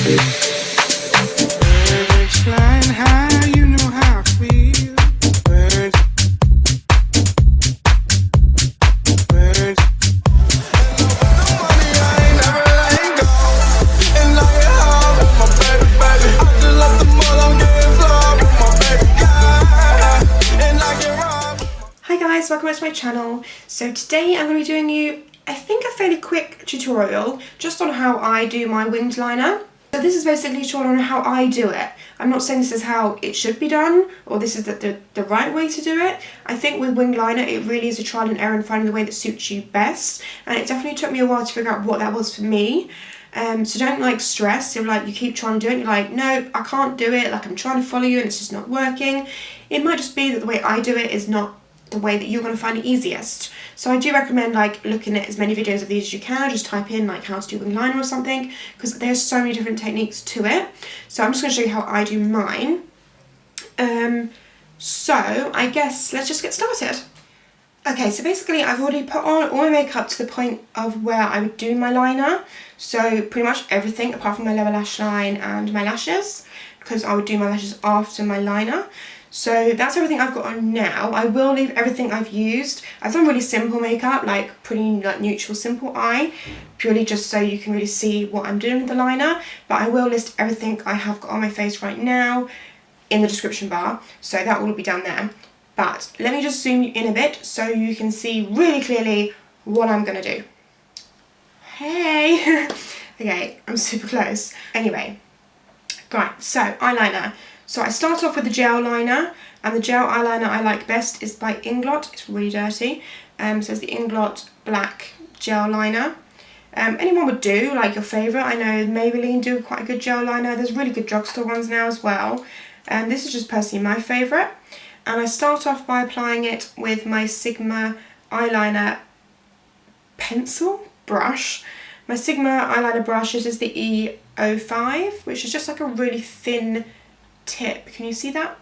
Flying high, you know how I feel. Birds, birds. The money I ain't never letting go. And I get high with my baby, baby. I just left the mall, I'm getting fly with my baby, yeah. And I get robbed. Hi guys, welcome back to my channel. So today I'm going to be doing you, I think, a fairly quick tutorial just on how I do my winged liner. So this is basically a tutorial on how I do it. I'm not saying this is how it should be done or this is the right way to do it. I think with winged liner it really is a trial and error in finding the way that suits you best, and it definitely took me a while to figure out what that was for me. So don't like stress. So like you keep trying to do it and you're like, no, I can't do it, like I'm trying to follow you and it's just not working. It might just be that the way I do it is not the way that you're going to find it easiest. So I do recommend like looking at as many videos of these as you can. Just type in like how to do winged liner or something, because there's so many different techniques to it. So I'm just going to show you how I do mine. So I guess let's just get started. Okay, so basically I've already put on all my makeup to the point of where I would do my liner. So pretty much everything apart from my lower lash line and my lashes, because I would do my lashes after my liner. So that's everything I've got on now. I will leave everything I've used. I've done really simple makeup, like pretty like neutral simple eye, purely just so you can really see what I'm doing with the liner. But I will list everything I have got on my face right now in the description bar, so that will be down there. But let me just zoom you in a bit so you can see really clearly what I'm gonna do. Hey! Okay, I'm super close. Anyway, right, so eyeliner. So I start off with the gel liner, and the gel eyeliner I like best is by Inglot. It's really dirty. So it's the Inglot black gel liner. Anyone would do, like your favourite. I know Maybelline do quite a good gel liner. There's really good drugstore ones now as well. This is just personally my favourite. And I start off by applying it with my Sigma eyeliner pencil brush. My Sigma eyeliner brush is the E05, which is just like a really thin tip. Can you see that?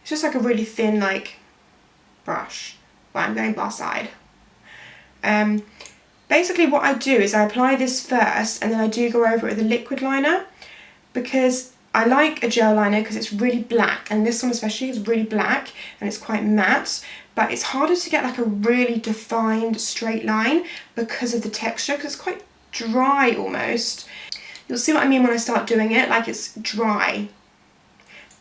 It's just like a really thin like brush. Well, I'm going bar side. Basically what I do is I apply this first and then I do go over it with a liquid liner, because I like a gel liner because it's really black, and this one especially is really black and it's quite matte, but it's harder to get like a really defined straight line because of the texture, because it's quite dry almost. You'll see what I mean when I start doing it, like it's dry.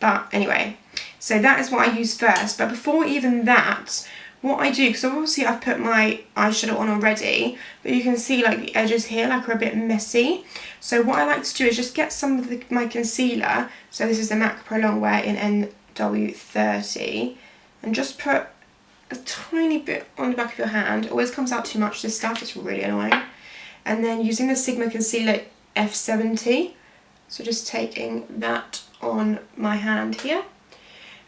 But anyway, so that is what I use first. But before even that, what I do, because obviously I've put my eyeshadow on already, but you can see like the edges here like are a bit messy. So what I like to do is just get some of my concealer. So this is the MAC Pro Longwear in NW30, and just put a tiny bit on the back of your hand. It always comes out too much, this stuff, it's really annoying. And then using the Sigma Concealer F70, so just taking that on my hand here,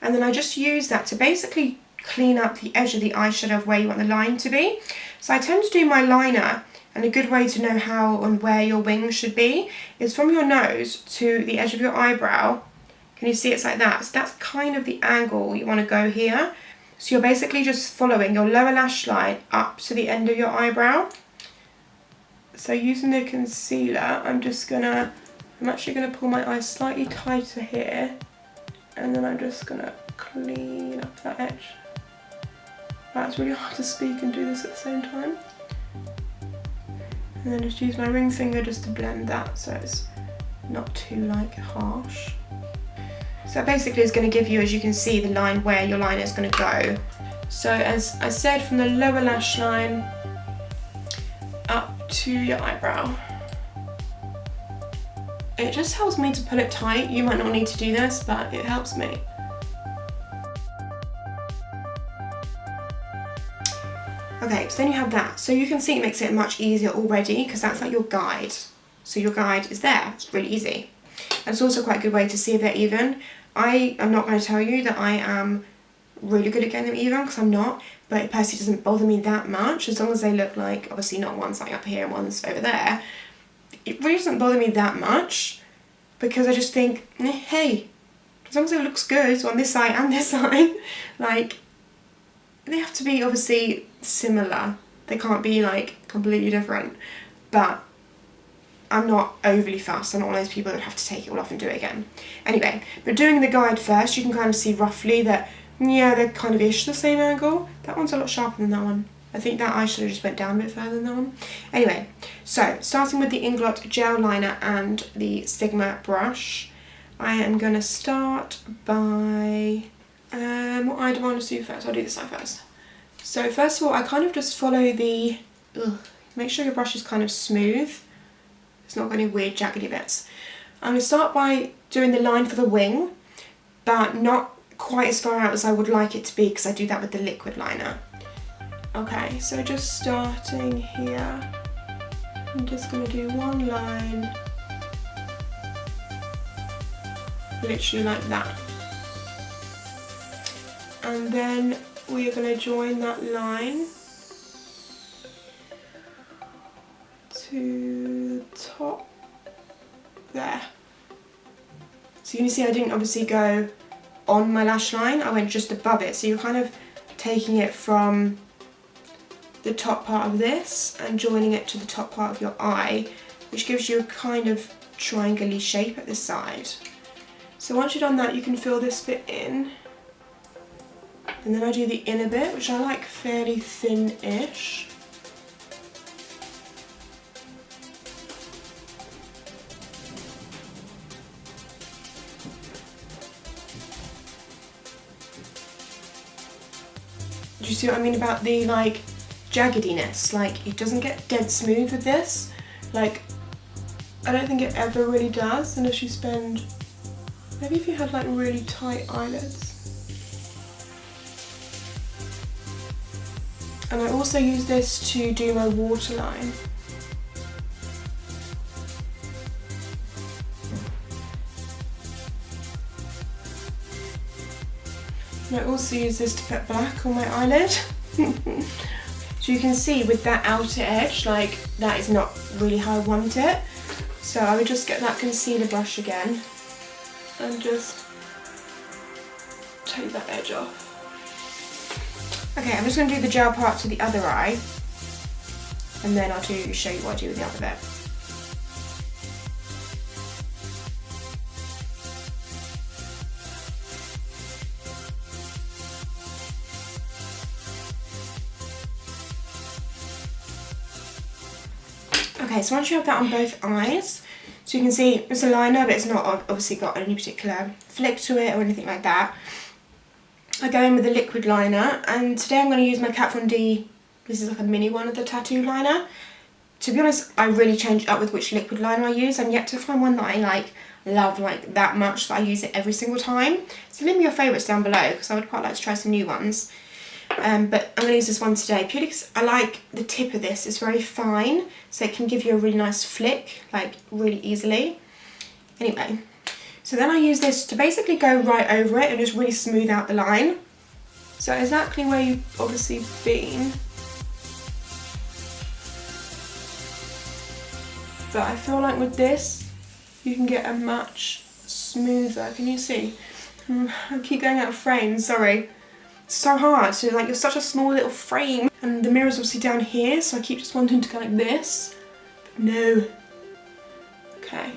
and then I just use that to basically clean up the edge of the eyeshadow of where you want the line to be. So I tend to do my liner, and a good way to know how and where your wings should be is from your nose to the edge of your eyebrow. Can you see it's like that? So that's kind of the angle you want to go here. So you're basically just following your lower lash line up to the end of your eyebrow. So using the concealer, I'm actually going to pull my eyes slightly tighter here, and then I'm just going to clean up that edge. It's really hard to speak and do this at the same time. And then just use my ring finger just to blend that so it's not too like harsh. So that basically is going to give you, as you can see, the line where your liner is going to go. So as I said, from the lower lash line up to your eyebrow. It just helps me to pull it tight. You might not need to do this, but it helps me. Okay, so then you have that. So you can see it makes it much easier already, because that's like your guide. So your guide is there, it's really easy. And it's also quite a good way to see if they're even. I am not going to tell you that I am really good at getting them even, because I'm not, but it personally doesn't bother me that much, as long as they look like, obviously not one's like up here and one's over there. It really doesn't bother me that much, because I just think, hey, as long as it looks good on this side and this side, like, they have to be obviously similar. They can't be like completely different, but I'm not overly fast. I'm not one of those people that have to take it all off and do it again. Anyway, but doing the guide first, you can kind of see roughly that, yeah, they're kind of ish the same angle. That one's a lot sharper than that one. I think that eyeshadow just went down a bit further than that one. Anyway, so starting with the Inglot gel liner and the Sigma brush, I am going to start by, what eye do I want to do first? I'll do this eye first. So first of all, I kind of just follow the, make sure your brush is kind of smooth. It's not got any weird jaggedy bits. I'm going to start by doing the line for the wing, but not quite as far out as I would like it to be because I do that with the liquid liner. Okay, so just starting here, I'm just going to do one line, literally like that. And then we are going to join that line to the top there. So you can see I didn't obviously go on my lash line, I went just above it. So you're kind of taking it from the top part of this and joining it to the top part of your eye, which gives you a kind of triangle-y shape at the side. So once you've done that, you can fill this bit in, and then I do the inner bit, which I like fairly thin-ish. Do you see what I mean about the like jaggediness? Like, it doesn't get dead smooth with this. Like, I don't think it ever really does unless you spend, maybe if you had like really tight eyelids. And I also use this to do my waterline. And I also use this to put black on my eyelid. So you can see with that outer edge, like, that is not really how I want it. So I would just get that concealer brush again and just take that edge off. Okay, I'm just going to do the gel part to the other eye, and then I'll show you what I do with the other bit. Okay, so once you have that on both eyes, so you can see it's a liner, but it's not obviously got any particular flick to it or anything like that. I go in with a liquid liner, and today I'm going to use my Kat Von D, this is like a mini one of the tattoo liner. To be honest, I really change up with which liquid liner I use. I'm yet to find one that I love that much that I use it every single time. So leave me your favourites down below because I would quite like to try some new ones. But I'm going to use this one today purely because I like the tip of this. It's very fine, so it can give you a really nice flick, like really easily. Anyway, so then I use this to basically go right over it and just really smooth out the line. So exactly where you've obviously been. But I feel like with this, you can get a much smoother, can you see? I keep going out of frame, sorry. It's so hard, so like you're such a small little frame, and the mirror's obviously down here, so I keep just wanting to go like this, but no. Okay.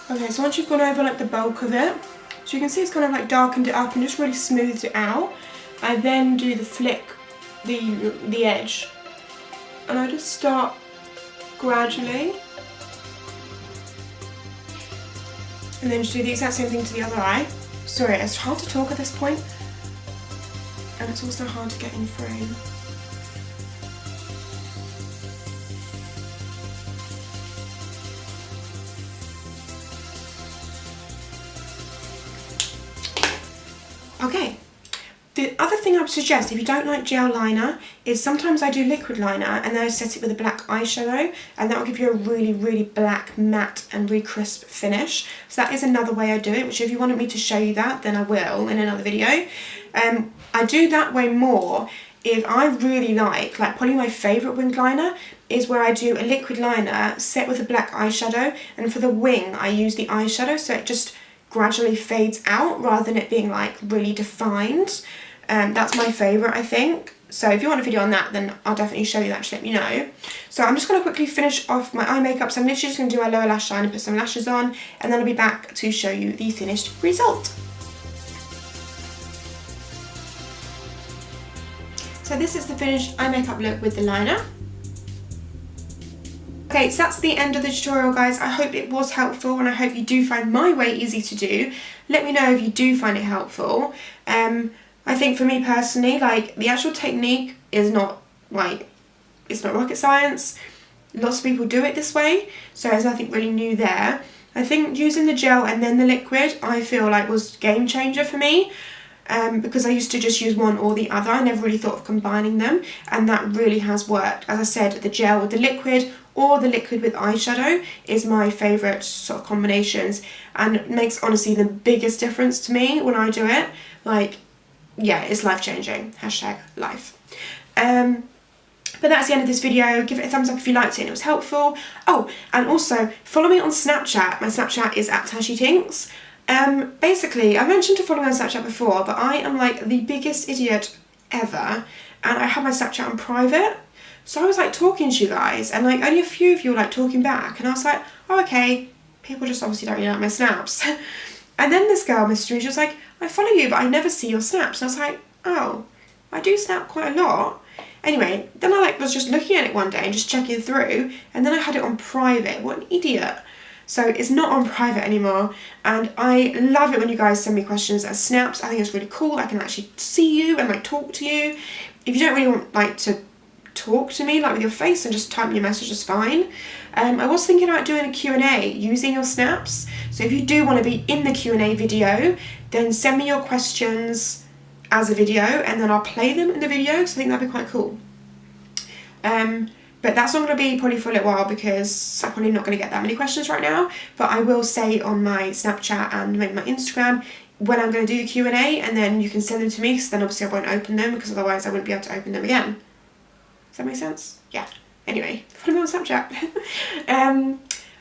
Okay, so once you've gone over like the bulk of it, so you can see it's kind of like darkened it up and just really smoothed it out. I then do the flick, the edge, and I just start gradually, and then just do the exact same thing to the other eye. Sorry, it's hard to talk at this point, and it's also hard to get in frame. Okay, the other thing I would suggest if you don't like gel liner is sometimes I do liquid liner and then I set it with a black eyeshadow, and that will give you a really, really black, matte and really crisp finish. So that is another way I do it, which if you wanted me to show you that, then I will in another video. I do that way more if I really like probably my favourite wing liner is where I do a liquid liner set with a black eyeshadow, and for the wing I use the eyeshadow so it just gradually fades out rather than it being like really defined. That's my favourite, I think. So if you want a video on that, then I'll definitely show you that, just let me know. So I'm just going to quickly finish off my eye makeup. So I'm literally just going to do my lower lash line and put some lashes on, and then I'll be back to show you the finished result. So this is the finished eye makeup look with the liner. Okay, so that's the end of the tutorial, guys. I hope it was helpful, and I hope you do find my way easy to do. Let me know if you do find it helpful. I think for me personally, like, the actual technique is not, like, it's not rocket science. Lots of people do it this way, so there's nothing really new there. I think using the gel and then the liquid, I feel like was game changer for me. Because I used to just use one or the other. I never really thought of combining them, and that really has worked. As I said, the gel with the liquid or the liquid with eyeshadow is my favourite sort of combinations, and it makes honestly the biggest difference to me when I do it. Like, yeah, it's life-changing. #life. But that's the end of this video. Give it a thumbs up if you liked it and it was helpful. Oh, and also follow me on Snapchat. My Snapchat is @TashyTinks. Basically, I mentioned to follow me on Snapchat before, but I am like the biggest idiot ever, and I have my Snapchat on private. So I was like talking to you guys, and like only a few of you were like talking back, and I was like, oh, okay, people just obviously don't really like my snaps. And then this girl messaged me, she was like, I follow you, but I never see your snaps. And I was like, oh, I do snap quite a lot. Anyway, then I was just looking at it one day and just checking through, and then I had it on private. What an idiot. So it's not on private anymore, and I love it when you guys send me questions as snaps. I think it's really cool. I can actually see you and like talk to you. If you don't really want like to talk to me like with your face, and just type me a message is fine. I was thinking about doing a Q&A using your snaps. So if you do want to be in the Q&A video, then send me your questions as a video, and then I'll play them in the video, because I think that'd be quite cool. But that's not going to be probably for a little while, because I'm probably not going to get that many questions right now. But I will say on my Snapchat and maybe my Instagram when I'm going to do the Q&A, and then you can send them to me, because then obviously I won't open them, because otherwise I wouldn't be able to open them again. Does that make sense? Yeah. Anyway, follow me on Snapchat.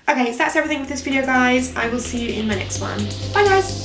Okay, so that's everything with this video, guys. I will see you in my next one. Bye, guys!